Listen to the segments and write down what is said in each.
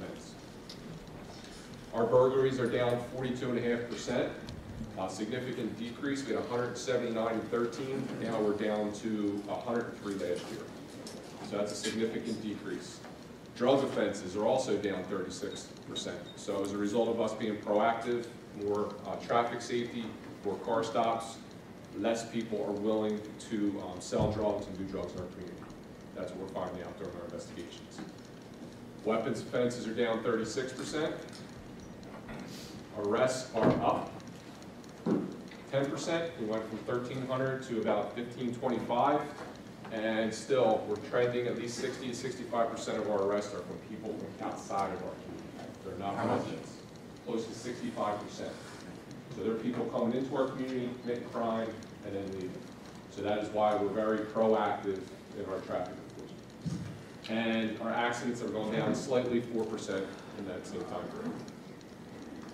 events. Our burglaries are down 42.5%, a significant decrease. We had 179 in 13, now we're down to 103 last year. So that's a significant decrease. Drug offenses are also down 36%. So as a result of us being proactive, more traffic safety, more car stops, less people are willing to sell drugs and do drugs in our community. That's what we're finding out during our investigations. Weapons offenses are down 36%. Arrests are up 10%. We went from 1,300 to about 1,525. And still, we're trending at least 60 to 65% of our arrests are from people from outside of our community. They're not residents. Close to 65%. So there are people coming into our community, committing crime, and then leaving. So that is why we're very proactive in our traffic enforcement. And our accidents are going down slightly 4% in that same time frame.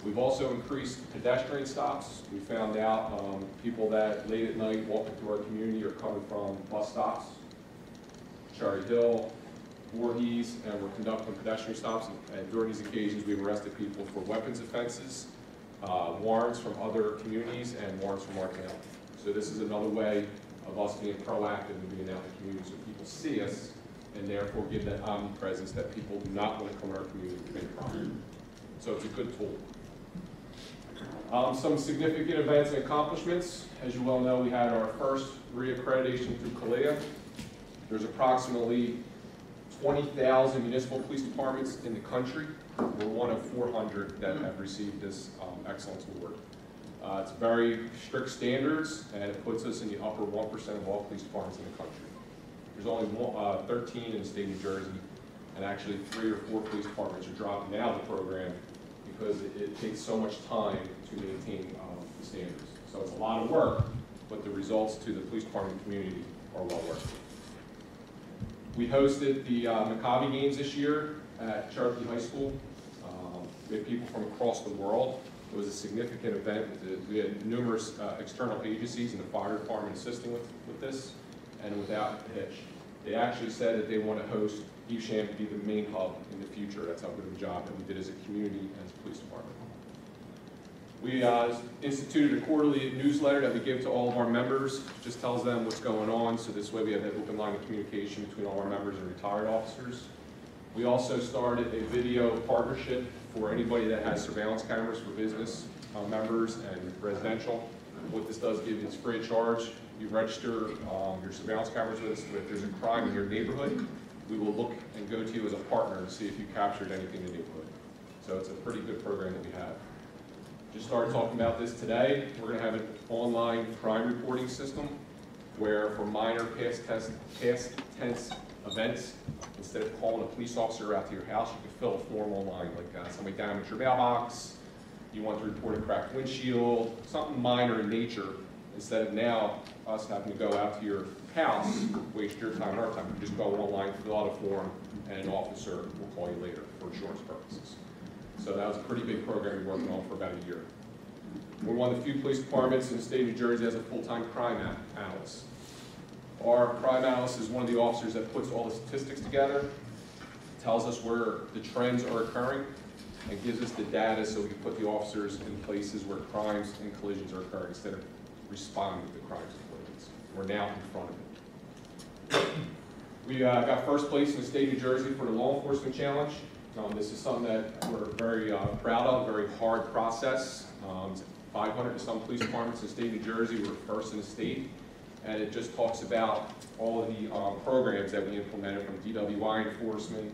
We've also increased pedestrian stops. We found out people that late at night walking through our community are coming from bus stops, Cherry Hill, Voorhees, and we're conducting pedestrian stops. And during these occasions, we've arrested people for weapons offenses, warrants from other communities, and warrants from our county. So this is another way of us being proactive and being out in the community so people see us and therefore give that omnipresence that people do not want to come to our community to commit crime. So it's a good tool. Some significant events and accomplishments. As you well know, we had our first reaccreditation through CALEA. There's approximately 20,000 municipal police departments in the country. We're one of 400 that have received this excellence award. It's very strict standards, and it puts us in the upper 1% of all police departments in the country. There's only 13 in the state of New Jersey, and actually 3 or 4 police departments are dropping out of the program because it takes so much time to maintain the standards. So it's a lot of work, but the results to the police department community are well worth it. We hosted the Maccabi Games this year at Cherokee High School. We had people from across the world. It was a significant event. We had numerous external agencies and the fire department assisting with this, and without a hitch. They actually said that they want to host Evesham to be the main hub in the future. That's how good of a job that we did as a community and as a police department. We instituted a quarterly newsletter that we give to all of our members. Just tells them what's going on, so this way we have that open line of communication between all our members and retired officers. We also started a video partnership for anybody that has surveillance cameras for business members and residential. What this does give you is free of charge. You register your surveillance cameras with us. If there's a crime in your neighborhood, we will look and go to you as a partner and see if you captured anything in the neighborhood. So it's a pretty good program that we have. Just started talking about this today. We're going to have an online crime reporting system where for minor past tense events, instead of calling a police officer out to your house, you can fill a form online, like somebody damaged your mailbox, you want to report a cracked windshield, something minor in nature, instead of now us having to go out to your house, waste your time and our time. You just go online, fill out a form, and an officer will call you later for insurance purposes. So that was a pretty big program we worked on for about a year. We're one of the few police departments in the state of New Jersey that has a full-time crime analyst. Our crime analyst is one of the officers that puts all the statistics together, tells us where the trends are occurring, and gives us the data so we can put the officers in places where crimes and collisions are occurring instead of responding to crimes and collisions. We're now in front of it. We got first place in the state of New Jersey for the law enforcement challenge. This is something that we're very proud of, very hard process. 500 and some police departments in the state of New Jersey were first in the state. And it just talks about all of the programs that we implemented from DWI enforcement,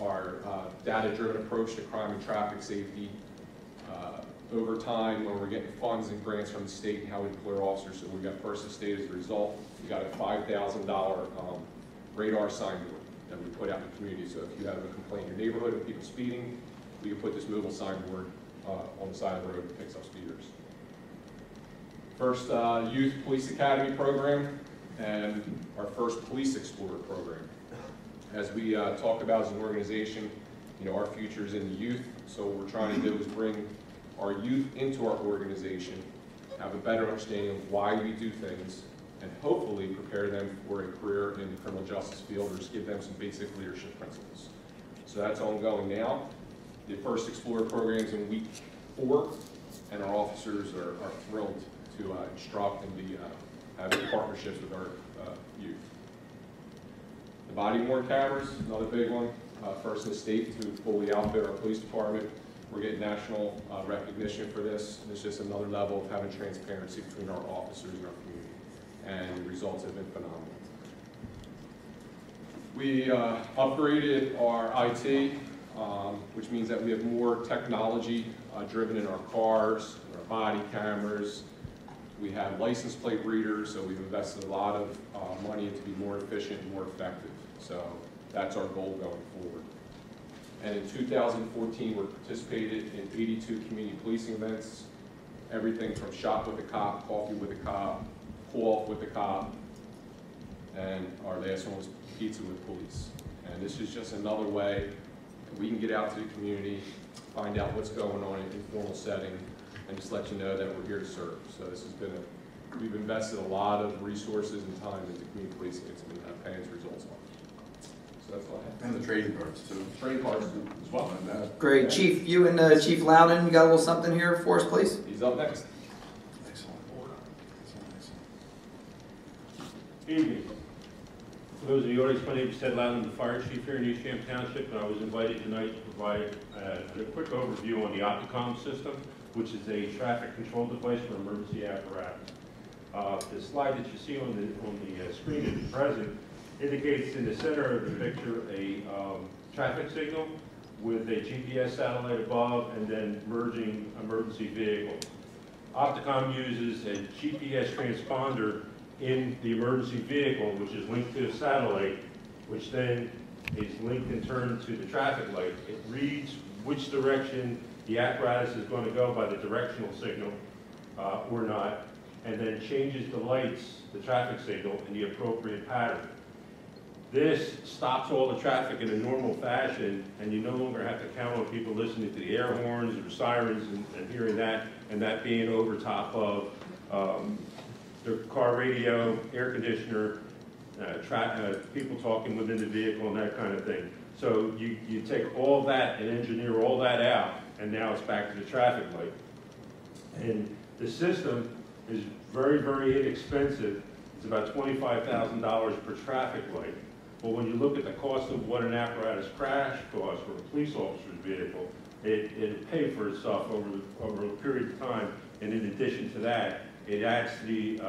our data-driven approach to crime and traffic safety, over time when we're getting funds and grants from the state and how we deploy officers. So we got first in the state as a result. We got a $5,000 radar signboard that we put out in the community. So if you have a complaint in your neighborhood of people speeding, we can put this mobile signboard on the side of the road that picks up speeders. First Youth Police Academy program and our first Police Explorer program. As we talk about as an organization, you know, our future is in the youth, so what we're trying to do is bring our youth into our organization, have a better understanding of why we do things, and hopefully prepare them for a career in the criminal justice field or just give them some basic leadership principles. So that's ongoing now. The first Explorer program's in week 4, and our officers are thrilled to instruct and be having partnerships with our youth. The body-worn cameras, another big one. First in the state to fully outfit our police department. We're getting national recognition for this. It's just another level of having transparency between our officers and our community, and the results have been phenomenal. We upgraded our IT, which means that we have more technology driven in our cars, in our body cameras. We have license plate readers, so we've invested a lot of money to be more efficient and more effective. So that's our goal going forward. And in 2014, we participated in 82 community policing events, everything from shop with a cop, coffee with a cop, pull off with a cop, and our last one was pizza with police. And this is just another way that we can get out to the community, find out what's going on in an informal setting, and just let you know that we're here to serve. So this has been we've invested a lot of resources and time into community policing. It's been paying its results off. So that's all I have. And the trading cards too. Trading cards as well. Great. Chief, you and Chief Loudon, you got a little something here for us, please? He's up next. Excellent. Evening. For those of the audience, my name is Ted Loudon, the fire chief here in Evesham Township, and I was invited tonight to provide a quick overview on the Opticom system, which is a traffic control device for emergency apparatus. The slide that you see on the screen at present indicates in the center of the picture a traffic signal with a GPS satellite above and then merging emergency vehicle. Opticom uses a GPS transponder in the emergency vehicle, which is linked to a satellite, which then is linked in turn to the traffic light. It reads which direction the apparatus is going to go by the directional signal or not, and then changes the lights, the traffic signal, in the appropriate pattern. This stops all the traffic in a normal fashion, and you no longer have to count on people listening to the air horns or sirens and hearing that, and that being over top of their car radio, air conditioner, people talking within the vehicle and that kind of thing. So you take all that and engineer all that out, and now it's back to the traffic light. And the system is very, very inexpensive. It's about $25,000 per traffic light. But when you look at the cost of what an apparatus crash costs for a police officer's vehicle, it paid for itself over a period of time. And in addition to that, it adds to the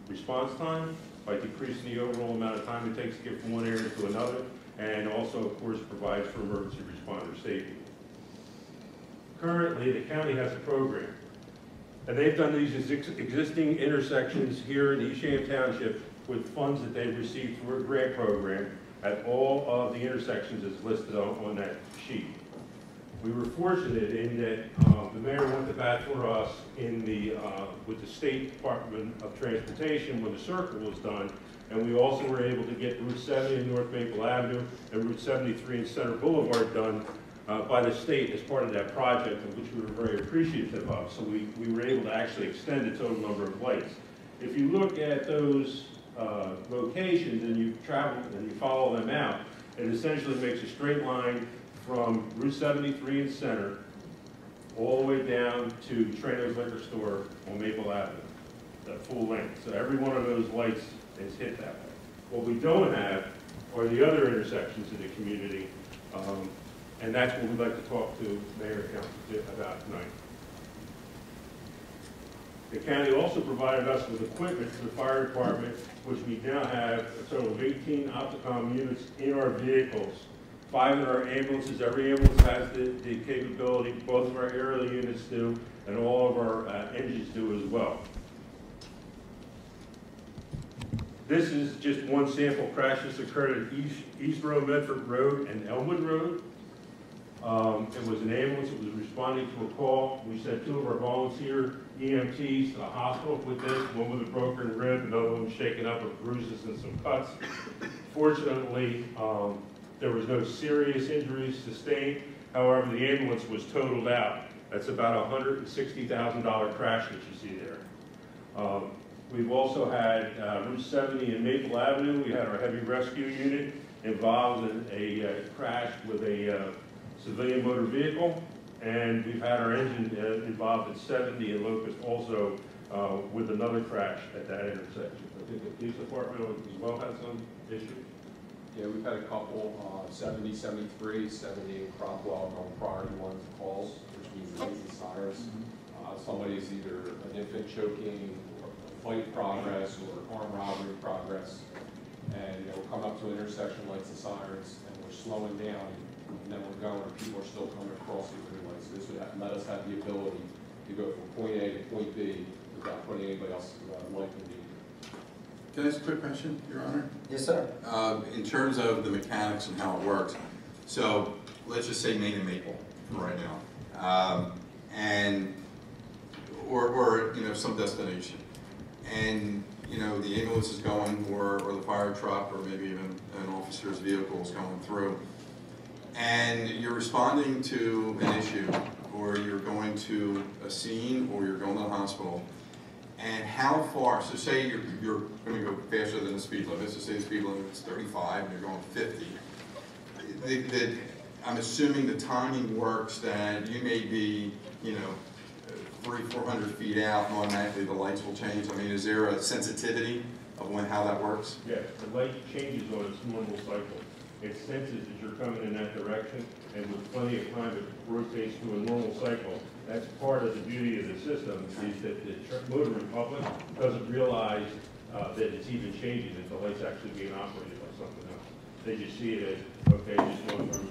response time by decreasing the overall amount of time it takes to get from one area to another, and also, of course, provides for emergency responder safety. Currently, the county has a program, and they've done these existing intersections here in Evesham Township with funds that they've received through a grant program at all of the intersections as listed on that sheet. We were fortunate in that the mayor went to bat for us in with the State Department of Transportation when the circle was done, and we also were able to get Route 70 in North Maple Avenue and Route 73 in Center Boulevard done by the state as part of that project, of which we were very appreciative of. So we were able to actually extend the total number of lights. If you look at those locations and you travel and you follow them out, it essentially makes a straight line from Route 73 in Center all the way down to Trano's Liquor Store on Maple Avenue, that full length. So every one of those lights is hit that way. What we don't have are the other intersections in the community, and that's what we'd like to talk to Mayor and Council about tonight. The county also provided us with equipment for the fire department, which we now have a total of 18 Opticom units in our vehicles. 5 in our ambulances. Every ambulance has the capability, both of our aerial units do, and all of our engines do as well. This is just one sample crash. This occurred at East Road, Medford Road, and Elmwood Road. It was an ambulance that was responding to a call. We sent 2 of our volunteer EMTs to the hospital with this, one with a broken rib, another one shaken up with bruises and some cuts. Fortunately, there was no serious injuries sustained. However, the ambulance was totaled out. That's about a $160,000 crash that you see there. We've also had Route 70 and Maple Avenue. We had our heavy rescue unit involved in a crash with a civilian motor vehicle, and we've had our engine involved at 70 and Locust also with another crash at that intersection. I think the police department as well had some issues. Yeah, we've had a couple, 70, 73, 70 in Cropwell going priority one calls, which means lights and sirens. Somebody's either an infant choking, or a fight progress, or armed robbery progress. And we'll come up to an intersection, lights and sirens, and we're slowing down, and then we're going, and people are still coming across the green lights. So this would let us have the ability to go from point A to point B without putting anybody else's life in danger. Can I ask a quick question, Your Honor? Yes, sir. In terms of the mechanics and how it works, so let's just say Main and Maple for right now, or some destination, and the ambulance is going, or the fire truck, or maybe even an officer's vehicle is going through, and you're responding to an issue, or you're going to a scene, or you're going to the hospital. And how far, so say you're going to go faster than the speed limit, so say the speed limit is 35 and you're going 50. I'm assuming the timing works that you may be, 300-400 feet out and automatically the lights will change. I mean, is there a sensitivity of how that works? Yes, the light changes on its normal cycle. It senses that you're coming in that direction, and with plenty of time it rotates to a normal cycle. That's part of the beauty of the system, is that the motoring public doesn't realize that it's even changing, that the light's actually being operated by something else. They just see it as, okay, just going from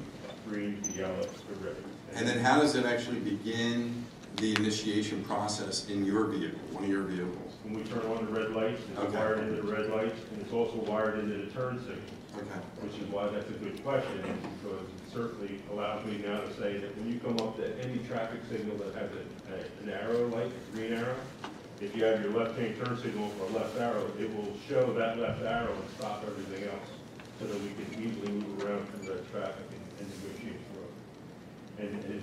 green to yellow to red. And then how does it actually begin the initiation process in your vehicle, one of your vehicles? When we turn on the red lights, it's wired into the red lights, and it's also wired into the turn signal. Okay. Which is why that's a good question, because it certainly allows me now to say that when you come up to any traffic signal that has an arrow light, a green arrow, if you have your left-hand turn signal for a left arrow, it will show that left arrow and stop everything else, so that we can easily move around through that traffic and negotiate the road. And as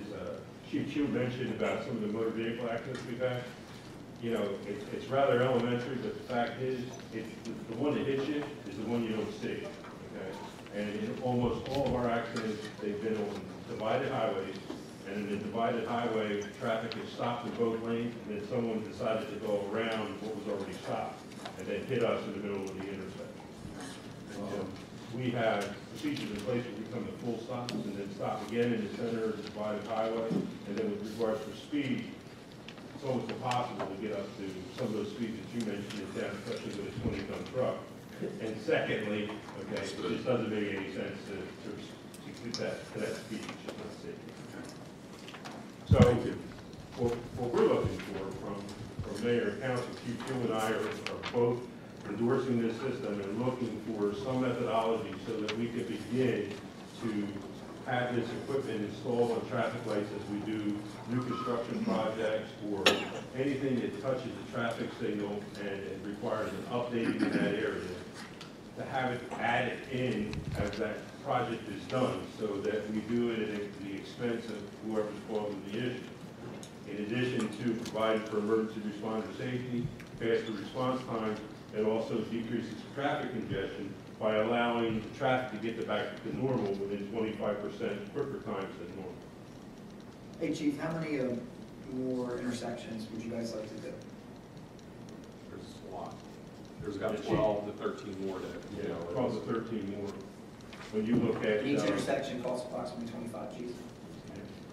Chief Chu mentioned about some of the motor vehicle accidents we've had, it's rather elementary, but the fact is, the one that hits you is the one you don't see. And in almost all of our accidents, they've been on divided highways, and in the divided highway, traffic is stopped in both lanes, and then someone decided to go around what was already stopped, and then hit us in the middle of the intersection. And we have procedures in place where we come to full stops, and then stop again in the center of the divided highway, and then with regards to speed, it's almost impossible to get up to some of those speeds that you mentioned in town, especially with a 20-ton truck. And secondly, it just doesn't make any sense to get to that speed, it's just not safe. So, what we're looking for from Mayor and Council, Chief Chu and I are both endorsing this system and looking for some methodology so that we can begin to have this equipment installed on traffic lights as we do new construction projects or anything that touches the traffic signal and it requires an updating in that area, to have it added in as that project is done so that we do it at the expense of whoever's causing the issue. In addition to providing for emergency responder safety, faster response time, it also decreases traffic congestion by allowing the traffic to get back to normal within 25% quicker times than normal. Hey, Chief, how many more intersections would you guys like to do? There's a lot. There's about 12 to 13 more that, 12 to 13 more. When you look at Each intersection costs approximately 25 G's. Is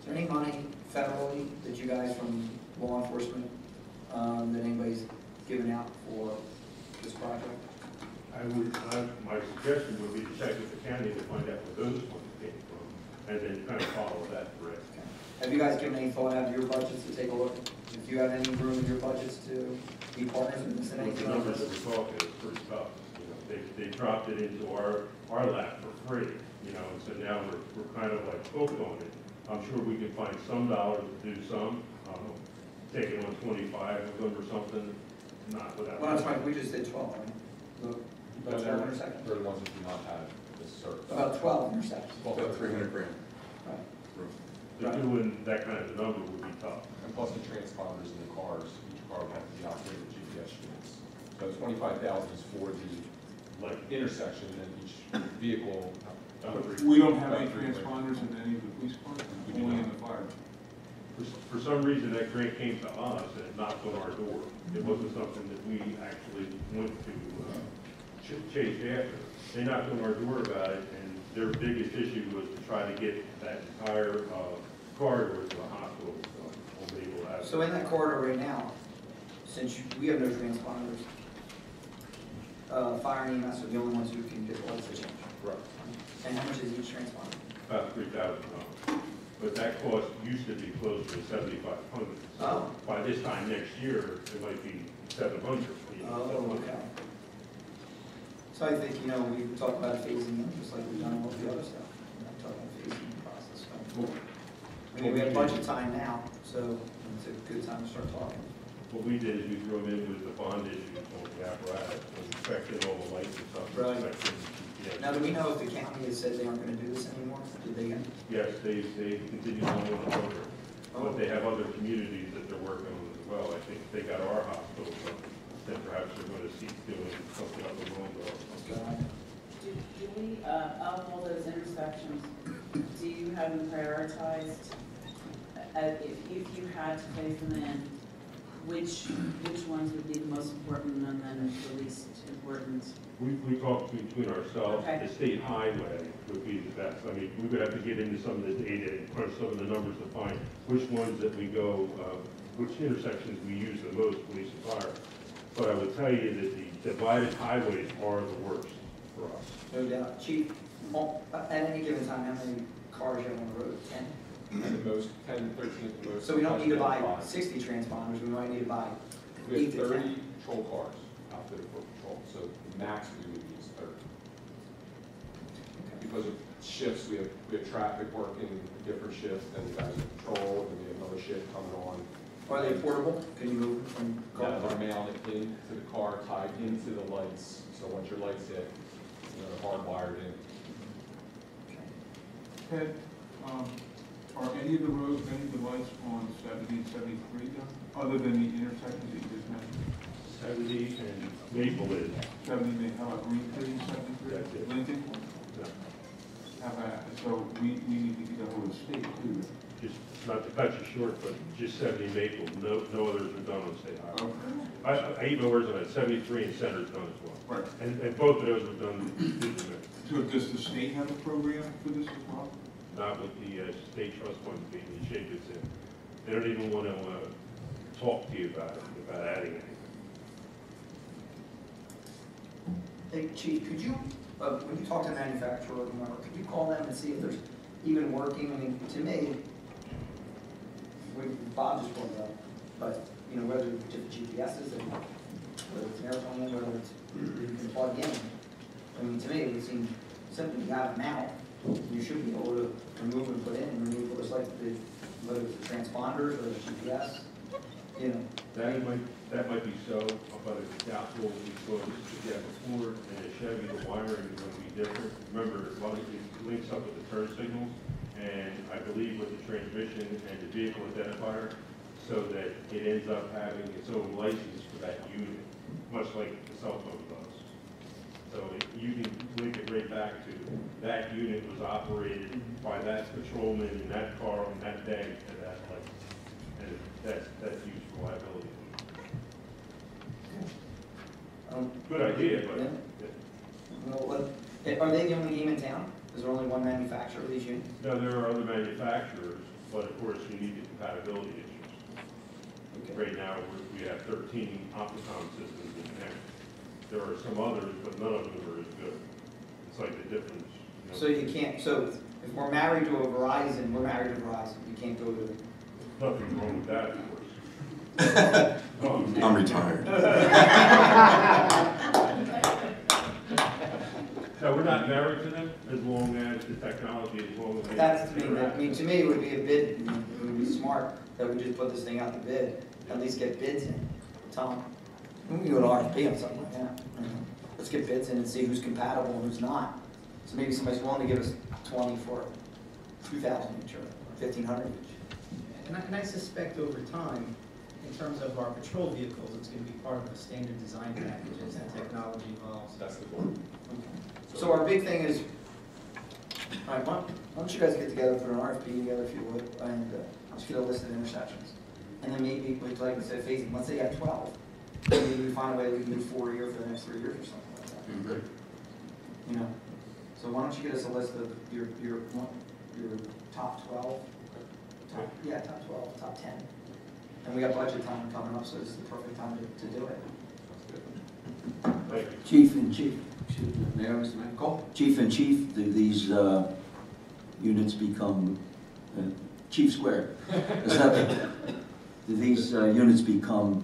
there any money federally that you guys from law enforcement, that anybody's given out for this project? My suggestion would be to check with the county to find out where those funds came from, and then kind of follow that thread. Okay. Have you guys given any thought out of your budgets to take a look? If you have any room in your budgets to be partners in this and With the anything like numbers that this? we're talking, it's pretty tough. They dropped it into our lap for free, and so now we're kind of like hooked on it. I'm sure we can find some dollars to do some, take it on 25 of them or something, not without. Well, that's fine, we just did 12, right? Look, But 12 intersections? they're the ones that do not have this service. About 12 intersections. About 300 grand. Right. Doing that kind of a number would be tough. And plus the transponders in the cars, each car would have to be operated with GPS units. So 25,000 is for the Like, intersection, and each vehicle We don't have any transponders in any of the police departments, only in the fire. For some reason, that grant came to us and knocked on our door. It wasn't something that we actually went to chase after. They knocked on our door about it, and their biggest issue was to try to get that entire corridor to the hospital. So in that corridor right now, since we have no transponders, fire and EMS are the only ones who can get lights to change. Right. And how much is each transponder? About $3,000. But that cost used to be closer to $7,500. Oh. By this time next year, it might be $700. Oh, okay. So I think, we talked about phasing them, just like we've done all the other stuff. I'm talking about phasing the process. I mean, we have budget time now, so it's a good time to start talking. What we did is we threw them in with the bond issues on the apparatus, and inspected all the lights and stuff. Right. Inspected, Now, do we know if the county has said they aren't going to do this anymore? Did they? Yes, they continue on with the program, Oh. but they have other communities that they're working on as well. I think they got our hospital, then perhaps they're going to seek doing something up the road. Do we, of all those intersections, do you have them prioritized? If you had to phase them in, which ones would be the most important and then the least important? We talked between ourselves. Okay. The state highway would be the best. I mean, we would have to get into some of the data and crunch some of the numbers to find which ones that we go, which intersections we use the most, police and fire. But I would tell you that the divided highways are the worst for us. No doubt. Chief, at any given time, how many cars you have on the road? 10? The most, 10, 13 at the most. So we don't need to buy 60 transponders, we might need to buy We 8 have to 10. 30 patrol cars outfitted for patrol, so the max we would use 30. Because of shifts, we have traffic working different shifts, then we have patrol, and we have another shift coming on. Are they portable? Can you move from car Yeah, to they're car? mounted into the car, tied into the lights, so once your lights hit, they're hardwired in. Ted, are any of the roads, any of the lights on 70 and 73 done, other than the intersections that you just mentioned? 70 and Maple is. 70, how about Greenfield, 73? That's it. Lincoln? No, How about, so we need to get a hold of the state too. just not to cut you short, but just 70 Maple. No others are done on state highway. Okay. I even worse on that. 73 and Center's done as well. Right. And both of those were done digitally. So does the state have a program for this as well? Not with the state trust fund being the shape it's in. They don't even want to talk to you about it, about adding anything. Hey, Chief, could you, when you talk to a manufacturer or whoever, could you call them and see if there's even working? I mean, to me, Bob just brought it up, but, whether it's just GPSs, whether it's an airplane, whether it's, you can plug in. I mean, to me, it would seem simple. You have them out, you should be able to remove and put in, remove, just like whether it's the transponders or the GPS, That might be so, but it's doubtful because yeah, before in a Chevy, the wiring is going to be different. Remember, a lot of it links up with the turn signals, and I believe with the transmission and the vehicle identifier, so that it ends up having its own license for that unit, much like the cell phone does. So you can link it right back to that unit was operated by that patrolman in that car on that day at that license, and that's used for liability. Good idea, but. Yeah. Are they the only game in town? Is there only one manufacturer of these units? No, there are other manufacturers, but of course you need the compatibility issues. Okay. Right now, we have 13 Opticom systems in there. There are some others, but none of them are as good. It's like the difference. So you can't, so if we're married to a Verizon, we're married to Verizon, you can't go to. Nothing wrong with that, of course. I'm retired. So we're not married to them as long as the technology is long as they. That's, to me, it would be a bid, it would be smart that we just put this thing out to bid, at least get bids in. Tell them, we can go to RFP on something like that. Let's get bids in and see who's compatible and who's not. So maybe somebody's willing to give us 20 for 2,000 each or 1,500 each. And I suspect over time, in terms of our patrol vehicles, it's going to be part of a standard design package as the technology evolves. That's the goal. So our big thing is All right, why don't you guys get together, put an RFP together if you would, and just get a list of intersections. And then maybe, like I said, phasing, let's say you have 12. Maybe we find a way we can do 4 a year for the next 3 years or something like that. You know? So why don't you get us a list of your top 12? Top 12, top 10. And we got budget time coming up, so this is the perfect time to do it. Thank you. Chief and Chief, Mayor, Mr. McCall? Chief and Chief, do these units become, Chief Square? Is that, do these units become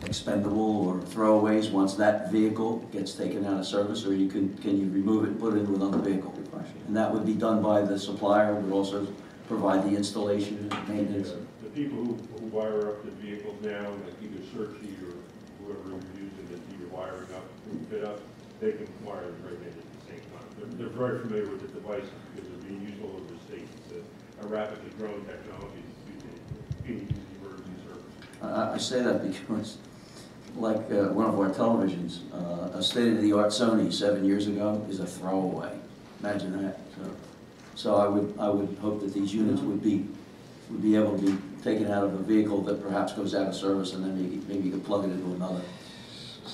expendable or throwaways once that vehicle gets taken out of service, or can you remove it and put it into another vehicle? And that would be done by the supplier, would also provide the installation and maintenance? The people who wire up the vehicles now, like either Searchy or whoever you're using to do your wiring up, fit up, they can wire it right in at the same time. They're very familiar with the devices because they're being used all over the state. It's a rapidly growing technology being used in emergency services. I say that because, like one of our televisions, a state-of-the-art Sony 7 years ago is a throwaway. Imagine that. So I would hope that these units would be able to be taken out of a vehicle that perhaps goes out of service, and then maybe you could plug it into another.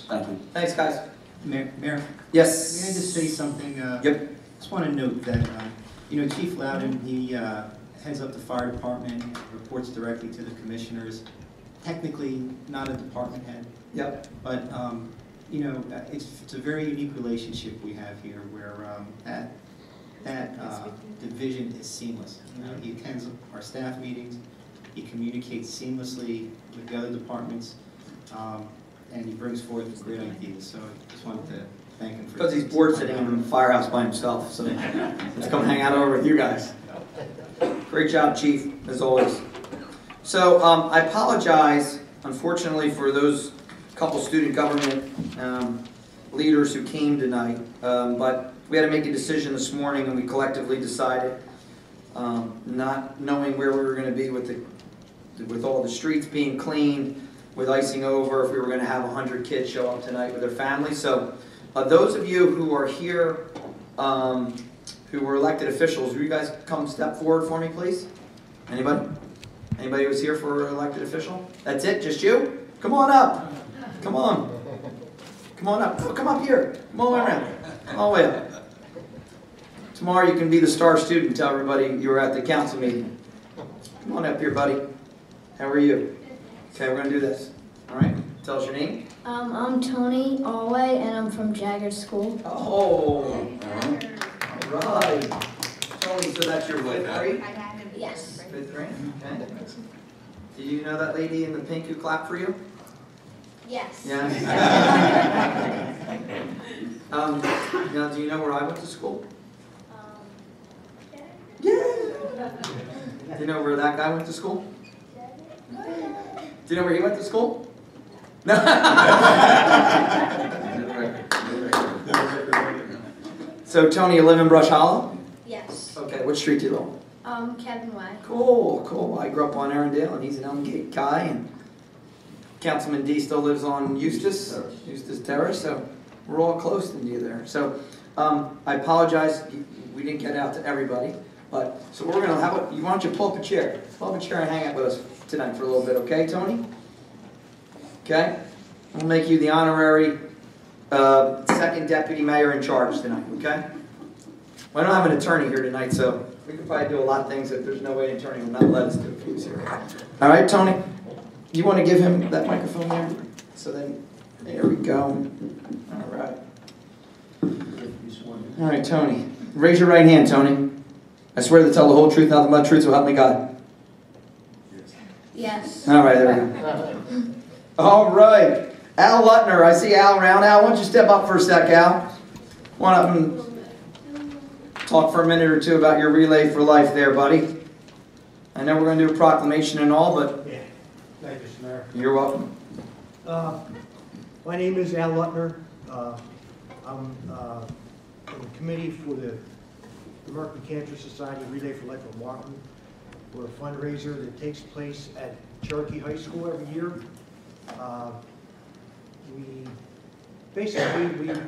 Thank you. Thanks, guys. Mayor? Yes? May I just say something? Yep. Just want to note that, Chief Loudon, he heads up the fire department, reports directly to the commissioners. Technically, not a department head. Yep. But, it's a very unique relationship we have here where that division is seamless. He attends our staff meetings, he communicates seamlessly with the other departments, and he brings forth great ideas. So I just wanted to thank him for Because he's bored sitting in the firehouse by himself, so let's come hang out over with you guys. Great job, Chief, as always. So I apologize, unfortunately, for those couple student government leaders who came tonight, but we had to make a decision this morning, and we collectively decided, not knowing where we were going to be with all the streets being cleaned, with icing over, if we were going to have 100 kids show up tonight with their families. So those of you who are here, who were elected officials, will you guys come step forward for me, please? Anybody? Anybody who's here for elected official? That's it? Just you? Come on up. Come on. Come on up. Come up here. Come all the way around. All the way up. Tomorrow you can be the star student. Tell everybody you were at the council meeting. Come on up here, buddy. How are you? Okay, we're going to do this. All right. Tell us your name. I'm Tony Allway, and I'm from Jaggard School. Oh. All right. Tony, so that's your 5th grade? Yes. 5th grade? Okay. Did you know that lady in the pink who clapped for you? Yes. Yeah. Now, do you know where I went to school? Yeah. Do you know where that guy went to school? Do you know where he went to school? No. So, Tony, you live in Brush Hollow? Yes. Okay, what street do you live on? Kevin Way. Cool, cool. I grew up on Arundel, and he's an Elmgate guy, and Councilman D still lives on Eustis Terrace, so we're all close to you there. So, I apologize, we didn't get out to everybody, but, so we're gonna, how about, why don't you pull up a chair? Pull up a chair and hang out with us tonight for a little bit, okay, Tony? Okay? We'll make you the honorary 2nd deputy mayor in charge tonight, okay? Well, I don't have an attorney here tonight, so we could probably do a lot of things that there's no way an attorney will not let us do if he was here. All right, Tony, you want to give him that microphone there? So then, there we go. All right. All right, Tony. Raise your right hand, Tony. I swear to tell the whole truth, nothing but the truth, so help me God. Yes. All right, there we go. All right. Al Lutner, I see Al around. Al, why don't you step up for a sec, Al? Why don't talk for a minute or two about your Relay for Life there, buddy. I know we're going to do a proclamation and all, but yeah. Thank you, Mr. Mayor. You're welcome. My name is Al Lutner. I'm in the committee for the American Cancer Society Relay for Life of Martin. We're a fundraiser that takes place at Cherokee High School every year. We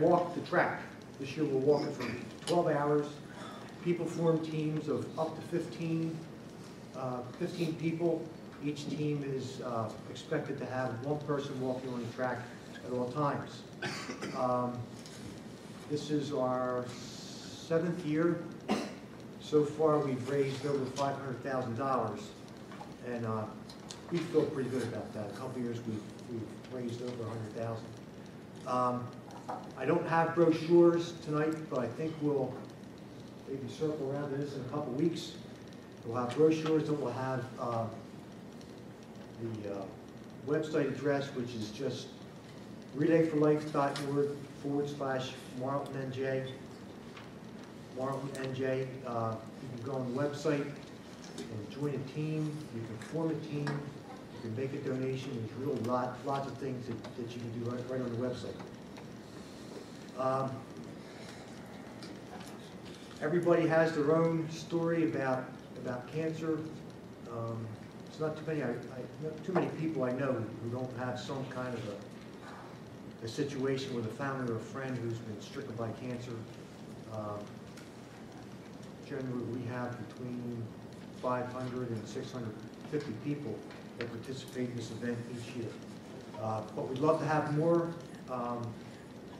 walk the track This year we're walking for 12 hours. People form teams of up to 15 people. Each team is expected to have one person walking on the track at all times. This is our 7th year. So far, we've raised over $500,000, and we feel pretty good about that. A couple years, we've raised over $100,000. I don't have brochures tonight, but I think we'll maybe circle around to this in a couple weeks. We'll have brochures, and we'll have the website address, which is just relayforlife.org/MarltonNJ. MarltonNJ. You can go on the website and join a team. You can form a team. You can make a donation. There's lots of things that you can do right on the website. Everybody has their own story about cancer. It's not too many. Not too many people I know who don't have some kind of a situation with a family or a friend who's been stricken by cancer. Generally, we have between 500 and 650 people that participate in this event each year. But we'd love to have more.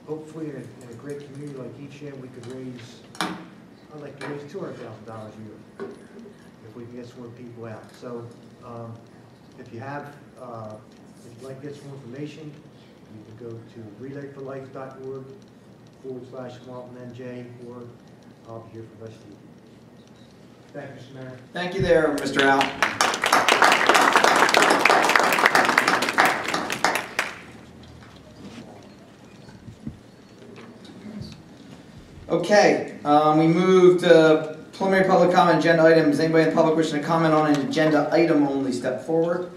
Hopefully, in a great community like Evesham, we could raise, I'd like to raise $200,000 a year if we can get some more people out. So if you'd like to get some more information, you can go to relayforlife.org/MarltonNJ, or I'll be here for the rest of the evening. Thank you, Mr. Mayor. Thank you there, Mr. Al. Okay, we moved preliminary public comment agenda items. Anybody in the public wishing to comment on an agenda item only, step forward.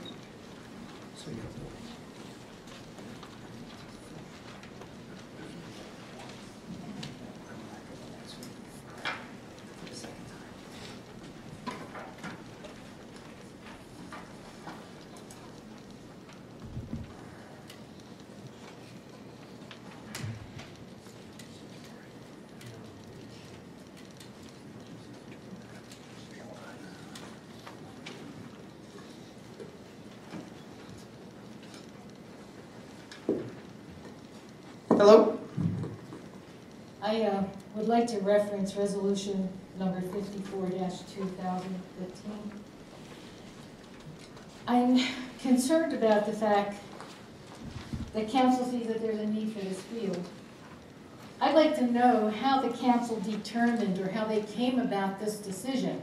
Hello? I would like to reference resolution number 54-2015. I'm concerned about the fact that council sees that there's a need for this field. I'd like to know how the council determined or how they came about this decision.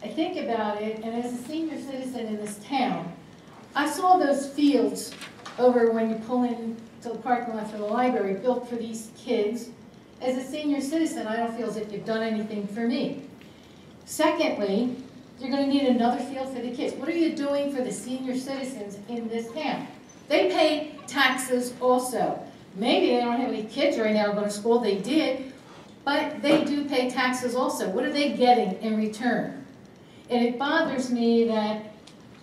I think about it, and as a senior citizen in this town, I saw those fields over when you pull in to the parking lot for the library, built for these kids. As a senior citizen, I don't feel as if you've done anything for me. Secondly, you're going to need another field for the kids. What are you doing for the senior citizens in this town? They pay taxes also. Maybe they don't have any kids right now going to school, they did, but they do pay taxes also. What are they getting in return? And it bothers me that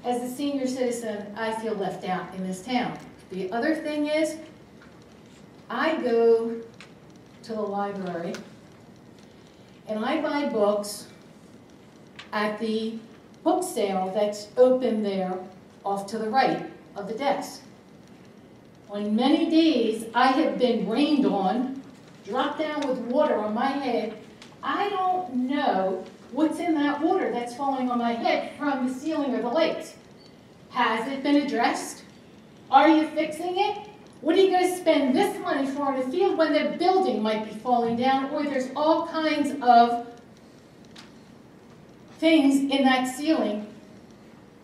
as a senior citizen, I feel left out in this town. The other thing is, I go to the library and I buy books at the book sale that's open there off to the right of the desk. On many days, I have been rained on, dropped down with water on my head. I don't know what's in that water that's falling on my head from the ceiling or the lights. Has it been addressed? Are you fixing it? What are you going to spend this money for in a field when the building might be falling down, or there's all kinds of things in that ceiling?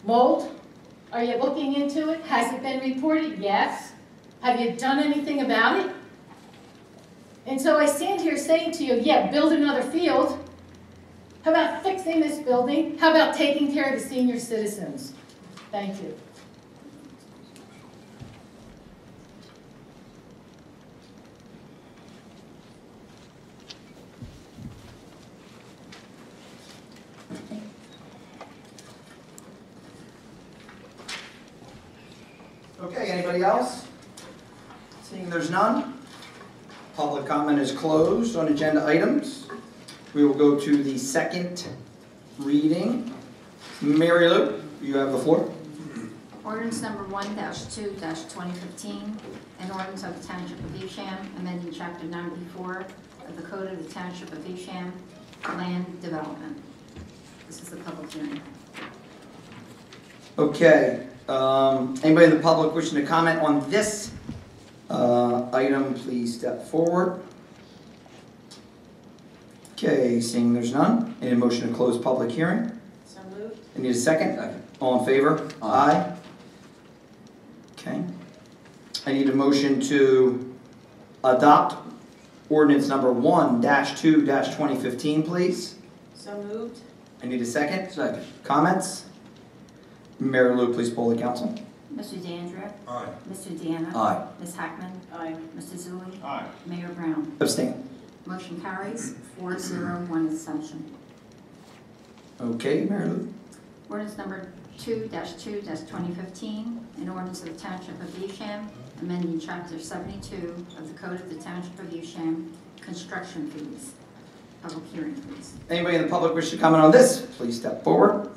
Mold? Are you looking into it? Has it been reported? Yes. Have you done anything about it? And so I stand here saying to you, yeah, build another field. How about fixing this building? How about taking care of the senior citizens? Thank you. Okay, anybody else? Seeing there's none, Public comment is closed on agenda items. We will go to the second reading. Mary Lou, you have the floor. Ordinance number 1-2-2015, an ordinance of the Township of Evesham, amending Chapter 94 of the Code of the Township of Evesham, Land Development. This is the public hearing. Okay, anybody in the public wishing to comment on this item, please step forward. Okay, seeing there's none, need a motion to close public hearing. So moved. I need a second. Second. All in favor? Aye. Okay. I need a motion to adopt ordinance number 1-2-2015, please. So moved. I need a second. Second. Comments? Mary Lou, please poll the council. Mr. DeAndrea. Aye. Mr. Deanna. Aye. Ms. Hackman. Aye. Mr. Zulli. Aye. Mayor Brown. Abstain. Motion carries 4-0, one abstention. Okay, Mary Lou. Ordinance number 2-2-2015, an ordinance of the Township of Evesham, amending Chapter 72 of the Code of the Township of Evesham, construction fees. Public hearing, please. Anybody in the public wish to comment on this, please step forward.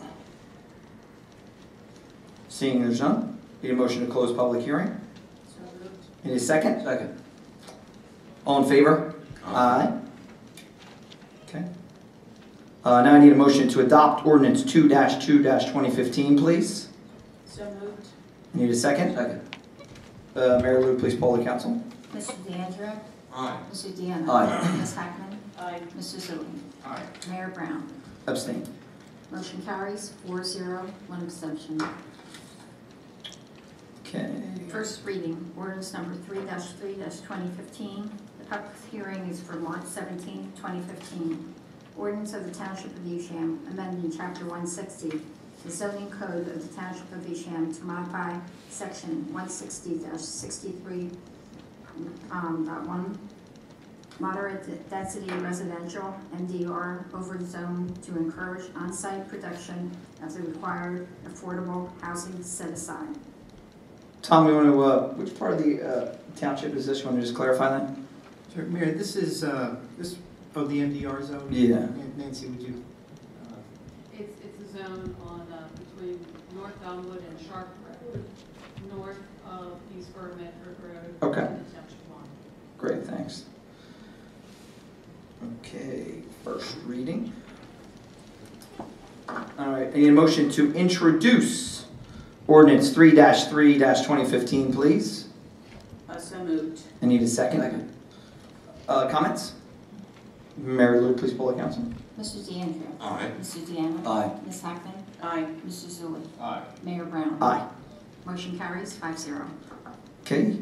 Seeing there's none, need a motion to close public hearing. So moved. Need a second. Second. All in favor? Aye. Okay. Now I need a motion to adopt ordinance 2-2-2015, please. So moved. Need a second. Second. Mary Lou, please poll the council. Mr. DeAndrea. Aye. Mr. Deanna. Aye. Ms. Hackman. Aye. Mr. Zulli. Aye. Mayor Brown. Abstain. Motion carries 4-0, one abstention. Okay. First reading, ordinance number 3-3-2015. The public hearing is for March 17, 2015. Ordinance of the Township of Evesham, amending Chapter 160, the zoning code of the Township of Evesham to modify Section 160-63.1, moderate density residential, MDR, over zone to encourage on-site production of the required affordable housing set aside. Tom, you want to, which part of the township is this? You want to just clarify that? Sure, Mayor, this is, the MDR zone? Yeah. Nancy, would you? It's a zone on, between North Elmwood and Sharp Road, north of East Borough Medford Road. Okay. And the Township line. Great, thanks. Okay, first reading. All right, I need a motion to introduce ordinance 3-3-2015, please. So moved. I need a second. Second. Comments? Mary Lou, please poll the council. Mr. DeAndrea. Aye. Mr. Deanna. Aye. Ms. Hackman. Aye. Mr. Zulli. Aye. Mayor Brown. Aye. Motion carries 5-0. Okay,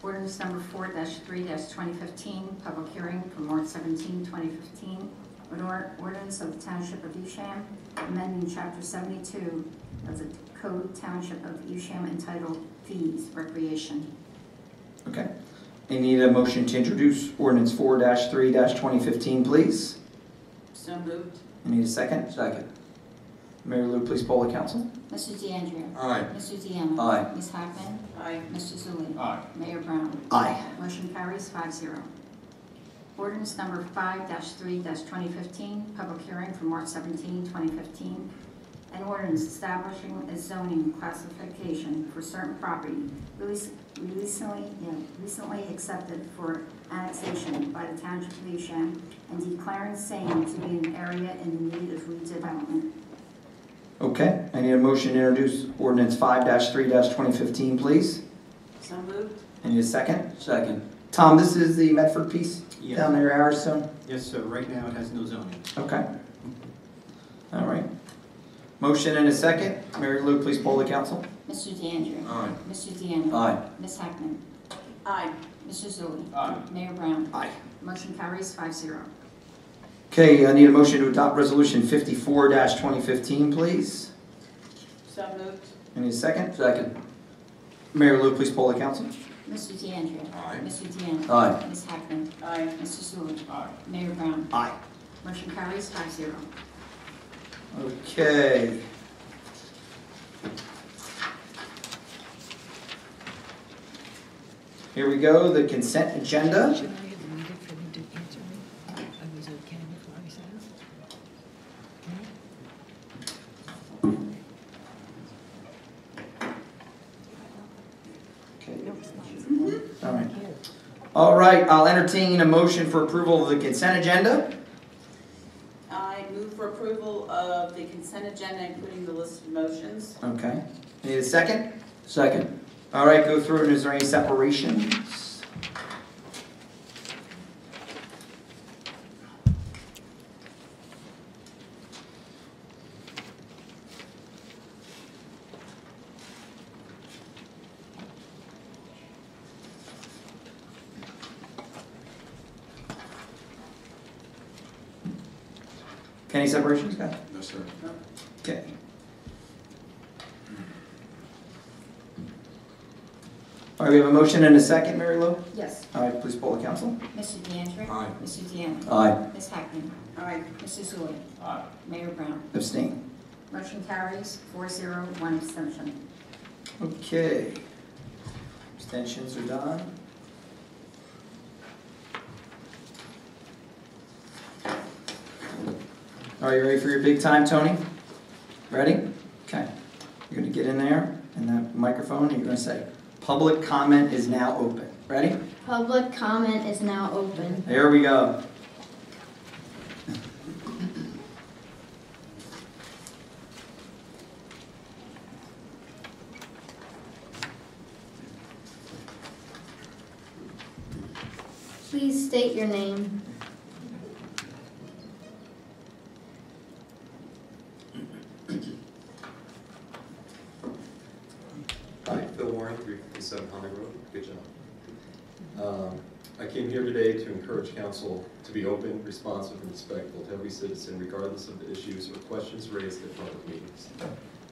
Ordinance number 4-3-2015, public hearing for March 17, 2015. An ordinance of the Township of Evesham, amending Chapter 72 of the Code Township of Evesham entitled Fees, Recreation. okay. I need a motion to introduce ordinance 4-3-2015, please. So moved. I need a second. Second. Mary Lou, please poll the council. Mr. DeAndrea. Aye. Mr. Deanna. Aye. Ms. Hackman. Aye. Mr. Zulli. Aye. Mayor Brown. Aye. Motion carries 5-0. Ordinance number 5-3-2015, public hearing for March 17, 2015. An ordinance establishing a zoning classification for certain property recently accepted for annexation by the Township of Evesham and declaring same to be an area in need of redevelopment. Okay, I need a motion to introduce ordinance 5-3-2015, please. So moved. I need a second. Second. Tom, this is the Medford piece Yes. down there, ours, so? Yes, so right now it has no zoning. Okay. All right. Motion and a second. Mary Lou, please poll the council. Mr. DeAndrea. Aye. Mr. Deanna. Aye. Ms. Hackman. Aye. Mr. Zulli. Aye. Mayor Brown. Aye. Motion carries 5-0. Okay, I need a motion to adopt resolution 54-2015, please. So moved. I need a second. Second. Mary Lou, please poll the council. Mr. DeAndrea. Aye. Mr. Deanna. Aye. Ms. Hackman. Aye. Mr. Zulli. Aye. Mayor Brown. Aye. Motion carries 5-0. Okay. Here we go, the consent agenda. All right, I'll entertain a motion for approval of the consent agenda. I move for approval of the consent agenda, including the list of motions. Okay. Need a second? Second. All right, go through it. Is there any separations? Any separations, guys? No, sir. Okay. All right, we have a motion and a second, Mary Lou? Yes. All right, please poll the council. Mr. DeAndrea? Aye. Mr. Deanna? Aye. Ms. Hackman? Aye. Mr. Zulli? Aye. Mayor Brown? Abstain. Motion carries 4-0, 1 abstention. Okay. Abstentions are done. Are you ready for your big time, Tony? Ready? Okay. You're gonna get in there in that microphone and you're gonna say, public comment is now open. Ready? Public comment is now open. There we go. Please state your name. Hi, Phil Warren, 357 Honda Road. Good job. I came here today to encourage council to be open, responsive, and respectful to every citizen, regardless of the issues or questions raised at public meetings.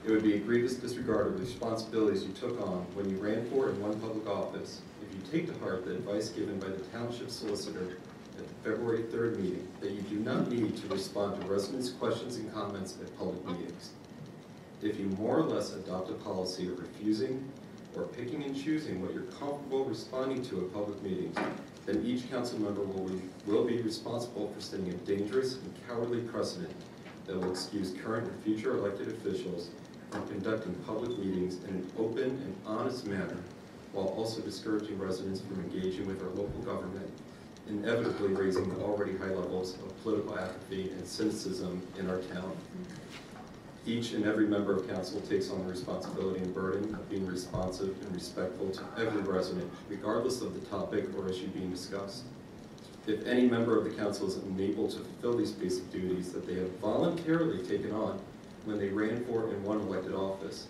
It would be a grievous disregard of the responsibilities you took on when you ran for and won public office if you take to heart the advice given by the Township solicitor at the February 3rd meeting that you do not need to respond to residents' questions and comments at public meetings. If you more or less adopt a policy of refusing or picking and choosing what you're comfortable responding to at public meetings, then each council member will be responsible for setting a dangerous and cowardly precedent that will excuse current and future elected officials from conducting public meetings in an open and honest manner, while also discouraging residents from engaging with our local government, inevitably raising the already high levels of political apathy and cynicism in our town. Each and every member of council takes on the responsibility and burden of being responsive and respectful to every resident, regardless of the topic or issue being discussed. If any member of the council is unable to fulfill these basic duties that they have voluntarily taken on when they ran for and won elected office,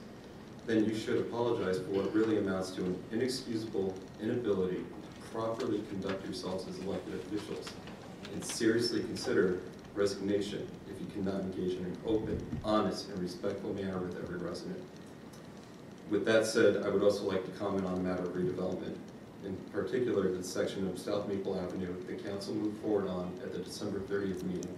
then you should apologize for what really amounts to an inexcusable inability to properly conduct yourselves as elected officials, and seriously consider resignation if you cannot engage in an open, honest, and respectful manner with every resident. With that said, I would also like to comment on the matter of redevelopment, in particular the section of South Maple Avenue the council moved forward on at the December 30th meeting.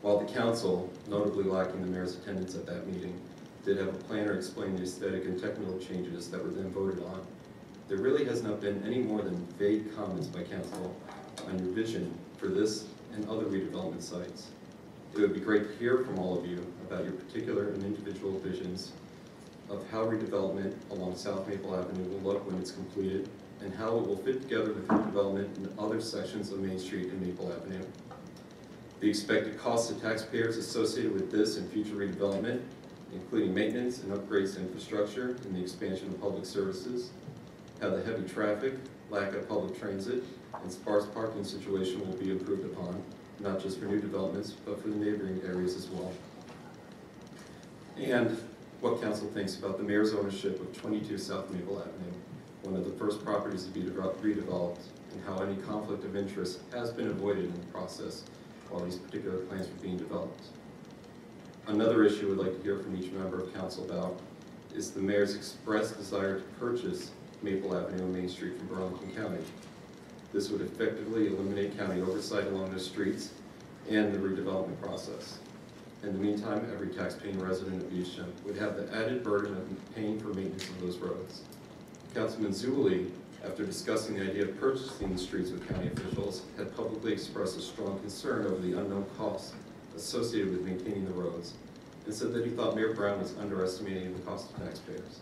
While the council, notably lacking the mayor's attendance at that meeting, did have a planner explain the aesthetic and technical changes that were then voted on, there really has not been any more than vague comments by council on your vision for this and other redevelopment sites. It would be great to hear from all of you about your particular and individual visions of how redevelopment along South Maple Avenue will look when it's completed, and how it will fit together with redevelopment in other sections of Main Street and Maple Avenue. The expected costs to taxpayers associated with this and future redevelopment, including maintenance and upgrades to infrastructure and the expansion of public services, how the heavy traffic, lack of public transit, and sparse parking situation will be improved upon, not just for new developments, but for the neighboring areas as well. And what council thinks about the mayor's ownership of 22 South Maple Avenue, one of the first properties to be redeveloped, and how any conflict of interest has been avoided in the process while these particular plans were being developed. Another issue we'd like to hear from each member of council about is the mayor's expressed desire to purchase Maple Avenue and Main Street from Burlington County. This would effectively eliminate county oversight along those streets and the redevelopment process. In the meantime, every tax-paying resident of Evesham would have the added burden of paying for maintenance of those roads. Councilman Zulli, after discussing the idea of purchasing the streets with county officials, had publicly expressed a strong concern over the unknown costs associated with maintaining the roads, and said that he thought Mayor Brown was underestimating the cost of taxpayers.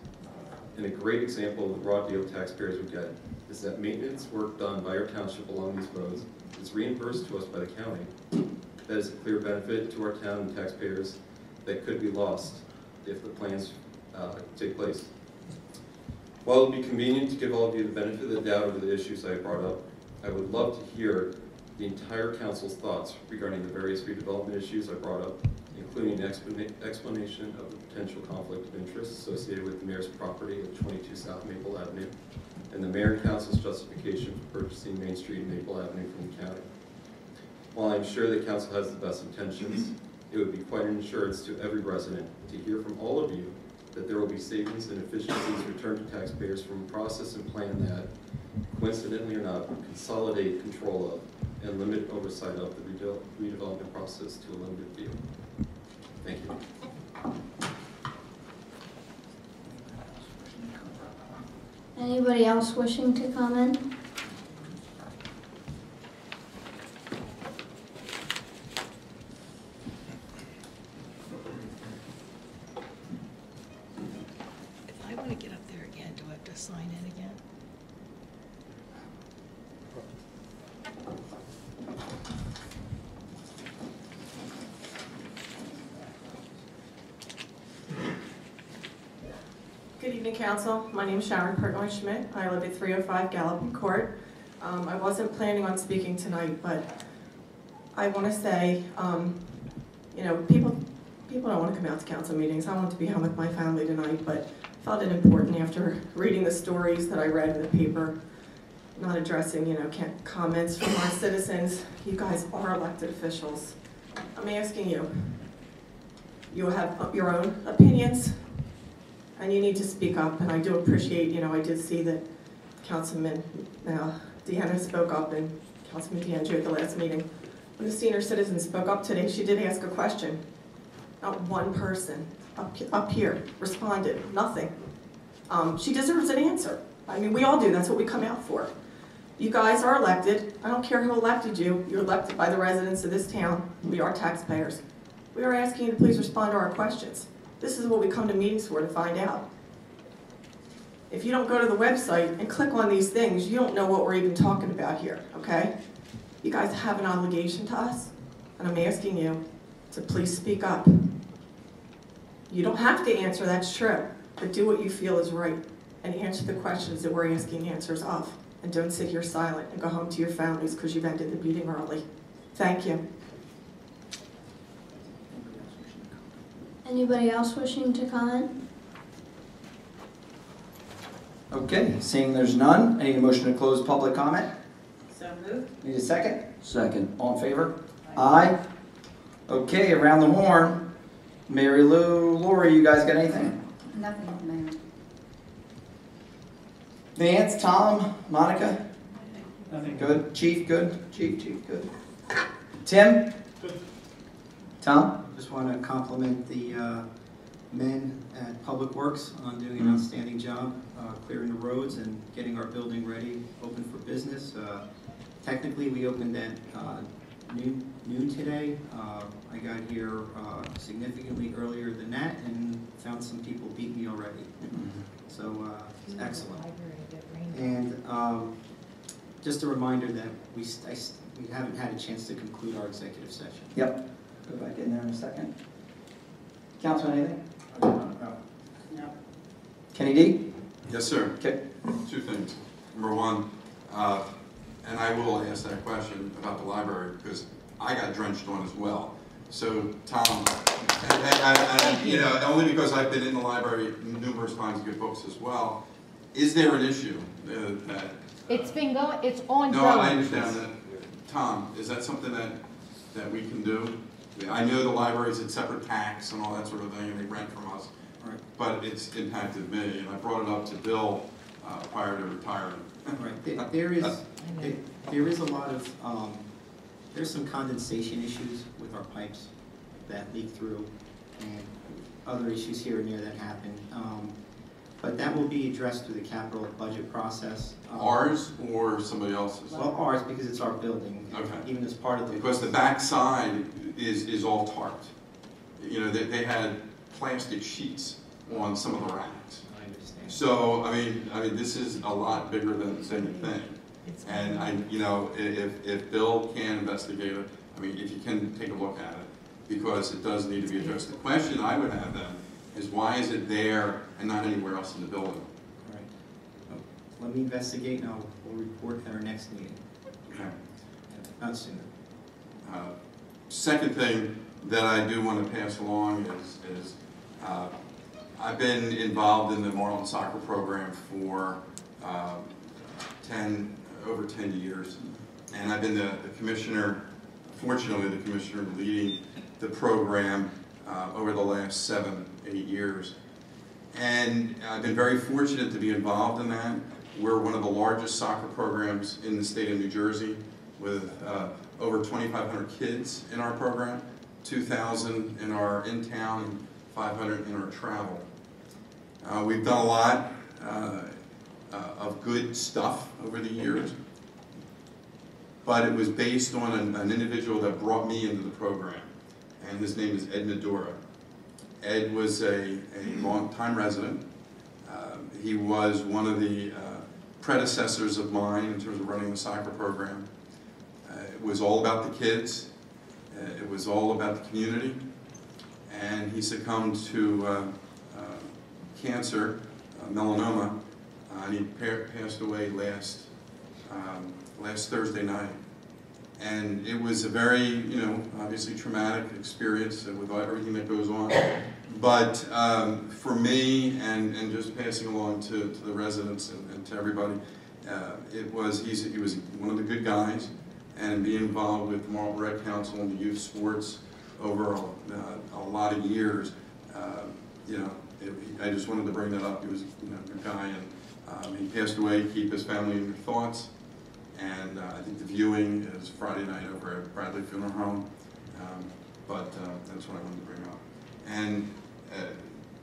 And a great example of the raw deal taxpayers would get is that maintenance work done by our township along these roads is reimbursed to us by the county. That is a clear benefit to our town and taxpayers that could be lost if the plans take place. While it would be convenient to give all of you the benefit of the doubt over the issues I brought up, I would love to hear the entire council's thoughts regarding the various redevelopment issues I brought up, including an explanation of the potential conflict of interest associated with the mayor's property at 22 South Maple Avenue, and the mayor and council's justification for purchasing Main Street and Maple Avenue from the county. While I'm sure the council has the best intentions, it would be quite an assurance to every resident to hear from all of you that there will be savings and efficiencies returned to taxpayers from a process and plan that, coincidentally or not, would consolidate control of and limit oversight of the redevelopment process to a limited view. Thank you. Anybody else wishing to comment? If I want to get up there again, do I have to sign in again? Good evening, Council. My name is Sharon Pertnoy-Schmidt. I live at 305 Galloping Court. I wasn't planning on speaking tonight, but I want to say, you know, people don't want to come out to council meetings. I want to be home with my family tonight, but felt it important after reading the stories that I read in the paper, not addressing, you know, comments from our citizens. You guys are elected officials. I'm asking you, you have your own opinions, and you need to speak up, and I do appreciate, you know, I did see that Councilman Deanna spoke up, and Councilman DeAndre at the last meeting. When the senior citizen spoke up today, she did ask a question. Not one person up here responded, nothing. She deserves an answer. I mean, we all do, that's what we come out for. You guys are elected. I don't care who elected you. You're elected by the residents of this town. We are taxpayers. We are asking you to please respond to our questions. This is what we come to meetings for, to find out. If you don't go to the website and click on these things, you don't know what we're even talking about here, okay? You guys have an obligation to us, and I'm asking you to please speak up. You don't have to answer, that's true, but do what you feel is right and answer the questions that we're asking answers of. And don't sit here silent and go home to your families because you've ended the meeting early. Thank you. Anybody else wishing to comment? Okay, seeing there's none, I need a motion to close public comment. So moved. Need a second? Second. All in favor? Aye. Okay, around the horn. Mary Lou, Lori, you guys got anything? Nothing, Mayor. Vance, Tom, Monica? Nothing. Good. Chief, good? Chief, good. Tim? Good. Tom? Just want to compliment the men at Public Works on doing an outstanding job clearing the roads and getting our building ready, open for business. Technically, we opened at noon today. I got here significantly earlier than that and found some people beat me already. So excellent. And just a reminder that we haven't had a chance to conclude our executive session. Yep. Go back in there in a second. Councilman, anything? No. Kenny D? Yes, sir. Okay. Two things. Number one, and I will ask that question about the library because I got drenched on as well. So, Tom, and, you know, only because I've been in the library numerous times to get books as well, is there an issue that... It's been going, it's ongoing. No, I understand that. Tom, is that something that we can do? I know the library's at separate tax and all that sort of thing, and they rent from us, Right. but it's impacted me, and I brought it up to Bill prior to retiring. Right. There is a lot of, there's some condensation issues with our pipes that leak through and other issues here and there that happen. But that will be addressed through the capital budget process. Ours or somebody else's? Well, ours, because it's our building. Okay. Even as part of the... Because the back side is all tarped. You know, they had plastic sheets on some of the racks. I understand. So, I mean, this is a lot bigger than the same thing. And you know, if Bill can investigate it, I mean, if you can take a look at it, because it does need to be addressed. The question I would have then is why is it there and not anywhere else in the building? All right. Well, let me investigate and we'll report at our next meeting. Okay. Not sooner. Second thing that I do want to pass along is I've been involved in the Marlin soccer program for over 10 years, and I've been the commissioner, fortunately the commissioner leading the program over the last 7, 8 years. And I've been very fortunate to be involved in that. We're one of the largest soccer programs in the state of New Jersey, with over 2,500 kids in our program, 2,000 in our in-town, and 500 in our travel. We've done a lot of good stuff over the years, but it was based on an individual that brought me into the program, and his name is Ed Medora. Ed was a long-time resident. He was one of the predecessors of mine in terms of running the soccer program. It was all about the kids. It was all about the community. And he succumbed to cancer, melanoma, and he passed away last Thursday night. And it was a very, you know, obviously traumatic experience with everything that goes on. But for me, and just passing along to the residents and to everybody, he was one of the good guys, and being involved with the Marlin Rec Council and the youth sports over a lot of years, you know, I just wanted to bring that up. He was, you know, a good guy, and he passed away. Keep his family in your thoughts. And I think the viewing is Friday night over at Bradley Funeral Home. But that's what I wanted to bring up. And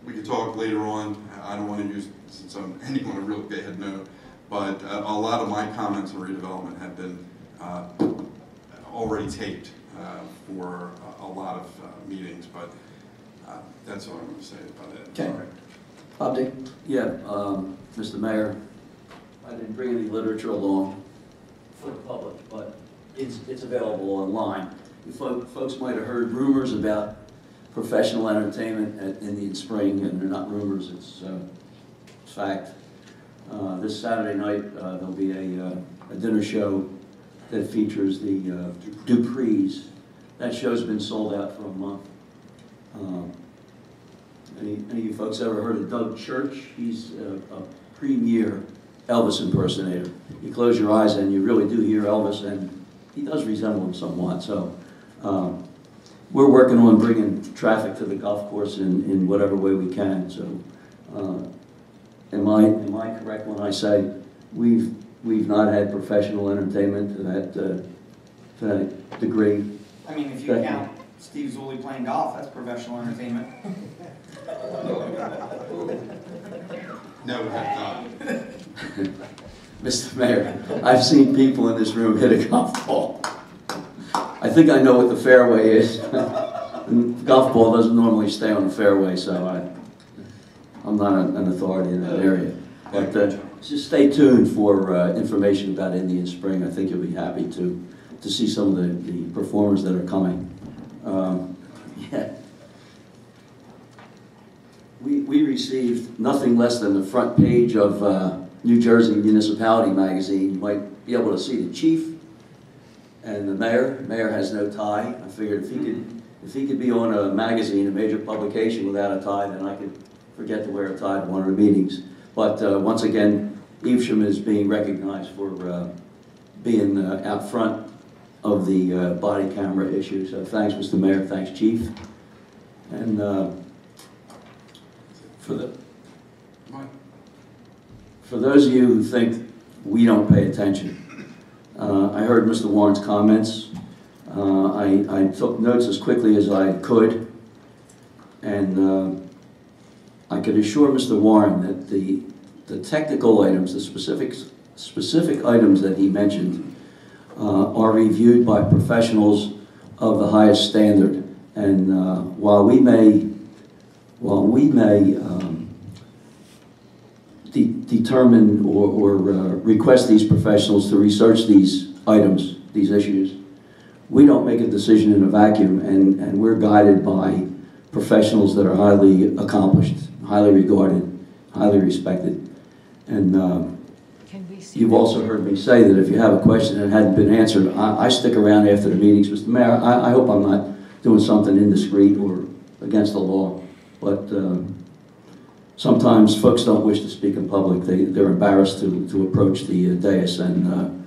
we could talk later on. I don't want to use, since I'm ending on a real bad note, but a lot of my comments on redevelopment have been already taped for a lot of meetings, but that's all I'm going to say about it. Okay. Bob Dick? Yeah, Mr. Mayor, I didn't bring any literature along for the public, but it's available online. Folks might have heard rumors about professional entertainment at Indian Spring, and they're not rumors, it's fact. This Saturday night, there'll be a dinner show that features the Duprees. That show's been sold out for a month. Any of you folks ever heard of Doug Church? He's a premier Elvis impersonator. You close your eyes and you really do hear Elvis, and he does resemble him somewhat. So we're working on bringing traffic to the golf course in whatever way we can. So am I correct when I say we've not had professional entertainment to that degree? I mean, if you count Steve Zulli playing golf, that's professional entertainment. No, we have not. Mr. Mayor, I've seen people in this room hit a golf ball. I think I know what the fairway is. The golf ball doesn't normally stay on the fairway, so I'm not an authority in that area. But just stay tuned for information about Indian Spring. I think you'll be happy to see some of the performers that are coming. Yeah. We received nothing less than the front page of New Jersey Municipality magazine. You might be able to see the chief and the mayor. The mayor has no tie. I figured if he could be on a magazine, a major publication, without a tie, then I could forget to wear a tie to one of the meetings. But once again, Evesham is being recognized for being out front of the body camera issue. So thanks, Mr. Mayor. Thanks, Chief. And for those of you who think we don't pay attention, I heard Mr. Warren's comments. I took notes as quickly as I could, and I could assure Mr. Warren that the technical items, the specific items that he mentioned, are reviewed by professionals of the highest standard. And while we may determine or request these professionals to research these items, these issues. We don't make a decision in a vacuum, and we're guided by professionals that are highly accomplished, highly regarded, highly respected. And you've also heard me say that if you have a question that hadn't been answered, I stick around after the meetings. Mr. Mayor, I hope I'm not doing something indiscreet or against the law, but sometimes folks don't wish to speak in public. They're embarrassed to approach the dais, and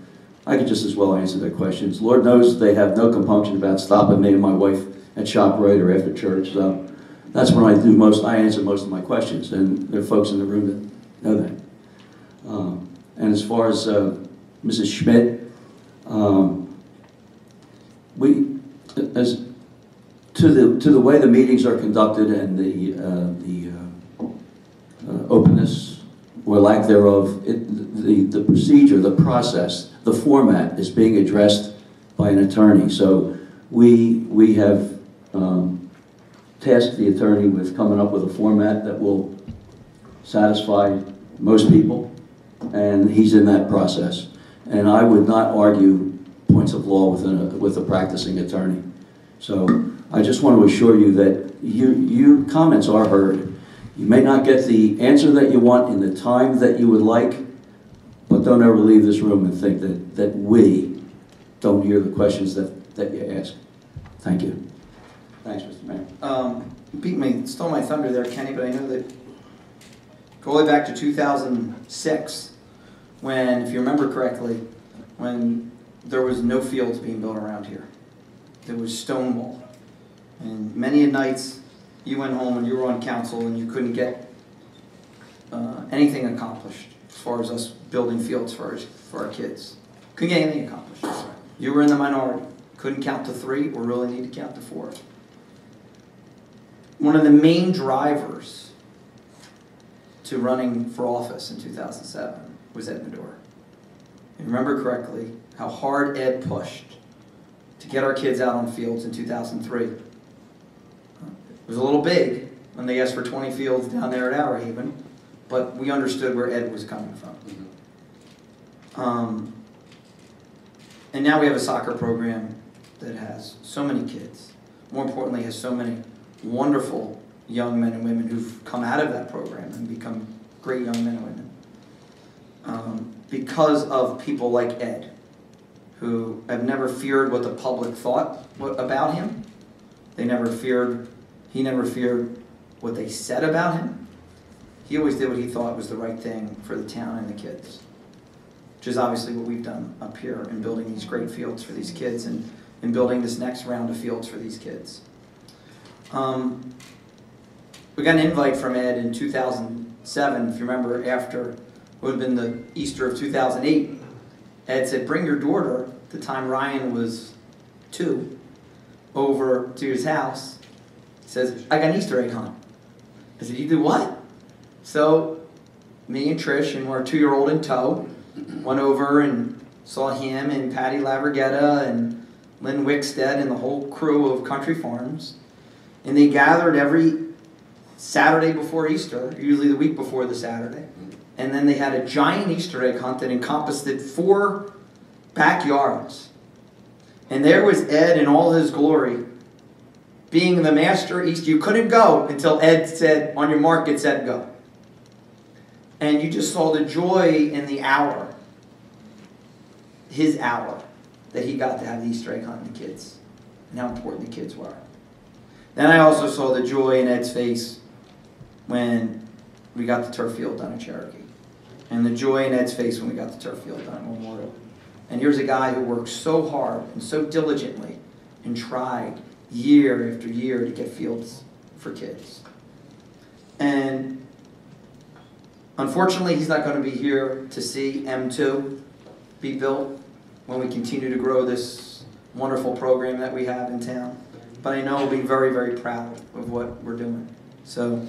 I could just as well answer their questions. Lord knows they have no compunction about stopping me and my wife at ShopRite or after church, so that's when I answer most of my questions, and there are folks in the room that know that. And as far as Mrs. Schmidt, to the way the meetings are conducted and the openness or lack thereof, the procedure, the process, the format is being addressed by an attorney. So we have tasked the attorney with coming up with a format that will satisfy most people, and he's in that process. And I would not argue points of law with a practicing attorney. So I just want to assure you that your comments are heard. You may not get the answer that you want in the time that you would like, but don't ever leave this room and think that we don't hear the questions that you ask. Thank you. Thanks, Mr. Mayor. Stole my thunder there, Kenny, but I know that go way back to 2006, when, if you remember correctly, when there was no fields being built around here. There was Stonewall. And many nights you went home and you were on council and you couldn't get anything accomplished as far as us building fields for our kids. Couldn't get anything accomplished. You were in the minority. Couldn't count to 3 or really need to count to 4. One of the main drivers to running for office in 2007 was Ed Medora. If you remember correctly, how hard Ed pushed to get our kids out on fields in 2003. It was a little big when they asked for 20 fields down there at Our Haven, but we understood where Ed was coming from. And now we have a soccer program that has so many kids. More importantly, has so many wonderful young men and women who've come out of that program and become great young men and women. Because of people like Ed, who have never feared what the public thought about him. He never feared what they said about him. He always did what he thought was the right thing for the town and the kids, which is obviously what we've done up here in building these great fields for these kids and in building this next round of fields for these kids. We got an invite from Ed in 2007, if you remember, after what would have been the Easter of 2008. Ed said, bring your daughter, the time Ryan was 2, over to his house. He says, I got an Easter egg hunt. I said, you do what? So me and Trish and our 2-year-old in tow went over and saw him and Patty Laverghetta and Lynn Wickstead and the whole crew of Country Farms. And they gathered every Saturday before Easter, usually the week before the Saturday. And then they had a giant Easter egg hunt that encompassed 4 backyards. And there was Ed in all his glory, being the master Easter. You couldn't go until Ed said, on your mark, get set, go. And you just saw the joy in the hour, his hour, that he got to have the Easter egg hunt with the kids, and how important the kids were. Then I also saw the joy in Ed's face when we got the turf field done at Cherokee. And the joy in Ed's face when we got the turf field done at Memorial. And here's a guy who worked so hard and so diligently and tried year after year to get fields for kids. And unfortunately, he's not going to be here to see M2 be built when we continue to grow this wonderful program that we have in town. But I know he'll be very, very proud of what we're doing. So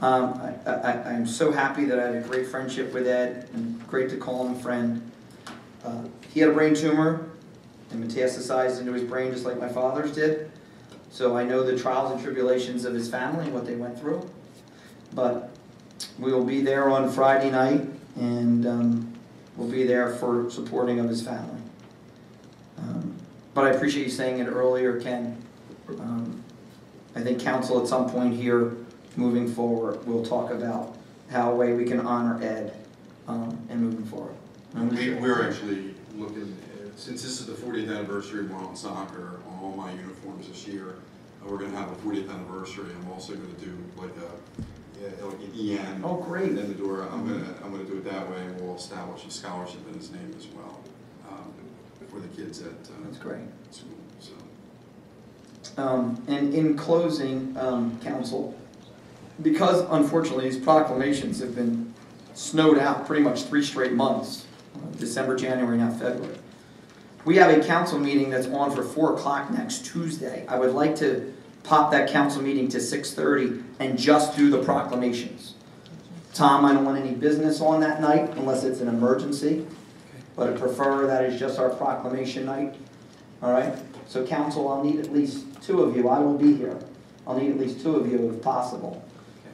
I'm so happy that I had a great friendship with Ed, and great to call him a friend. He had a brain tumor and metastasized into his brain just like my father's did. So I know the trials and tribulations of his family and what they went through. But We will be there on Friday night, and we'll be there for supporting of his family. But I appreciate you saying it earlier, Ken. I think council at some point here, moving forward, will talk about how a way we can honor Ed and moving forward. We're actually looking, since this is the 40th anniversary of Marlin Soccer, on all my uniforms this year, we're going to have a 40th anniversary. I'm also going to do like an EM. Oh, great. In the door. I'm going to do it that way, and we'll establish a scholarship in his name as well for the kids at That's great. school. So. And in closing, council, because unfortunately these proclamations have been snowed out pretty much 3 straight months, December, January, now February. We have a council meeting that's on for 4 o'clock next Tuesday. I would like to pop that council meeting to 6:30 and just do the proclamations. Tom, I don't want any business on that night unless it's an emergency, but I prefer that is just our proclamation night. All right? So council, I'll need at least 2 of you. I will be here. I'll need at least 2 of you if possible.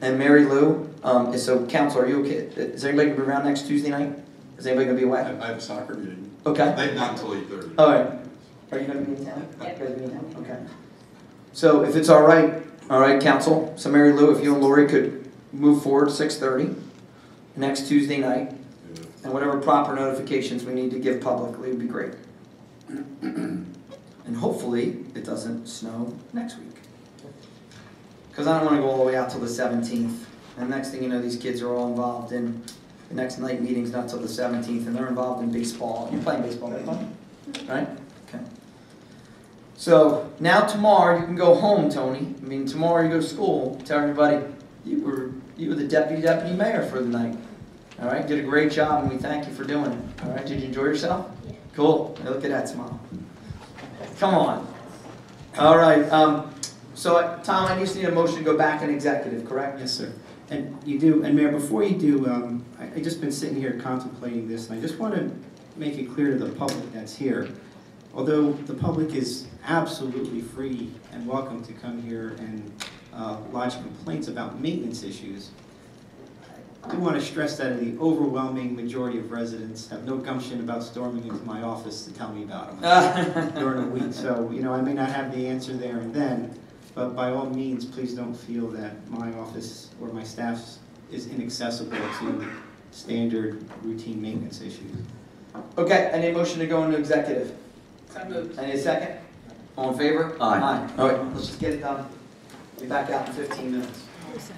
And Mary Lou, so council, are you okay? Is anybody going to be around next Tuesday night? Is anybody going to be away? I have a soccer meeting. Okay. Not until 8:30. All right. Are you going to be in town? Yeah. You guys be in town? Okay. So if it's all right, council. So Mary Lou, if you and Lori could move forward 6:30 next Tuesday night, and whatever proper notifications we need to give publicly would be great. And hopefully it doesn't snow next week. Because I don't want to go all the way out till the 17th. And next thing you know, these kids are all involved in the next night meeting's not till the 17th, and they're involved in baseball. You're playing baseball, right, Tony? Right? Okay. So now tomorrow you can go home, Tony. I mean, tomorrow you go to school. Tell everybody you were the deputy mayor for the night. All right, did a great job, and we thank you for doing it. All right, did you enjoy yourself? Yeah. Cool. Now look at that smile. Come on. All right. So Tom, I just need a motion to go back in executive, correct? Yes, sir. And you do, and Mayor, before you do, I just been sitting here contemplating this, and I just want to make it clear to the public that's here. Although the public is absolutely free and welcome to come here and lodge complaints about maintenance issues, I do want to stress that the overwhelming majority of residents have no gumption about storming into my office to tell me about them during the week. So, you know, I may not have the answer there and then, but by all means, please don't feel that my office or my staff is inaccessible to standard routine maintenance issues. Okay, I need a motion to go into executive. So moved. I need a second. All in favor? Aye. All right, let's just get it done. Be back out in 15 minutes. Listen,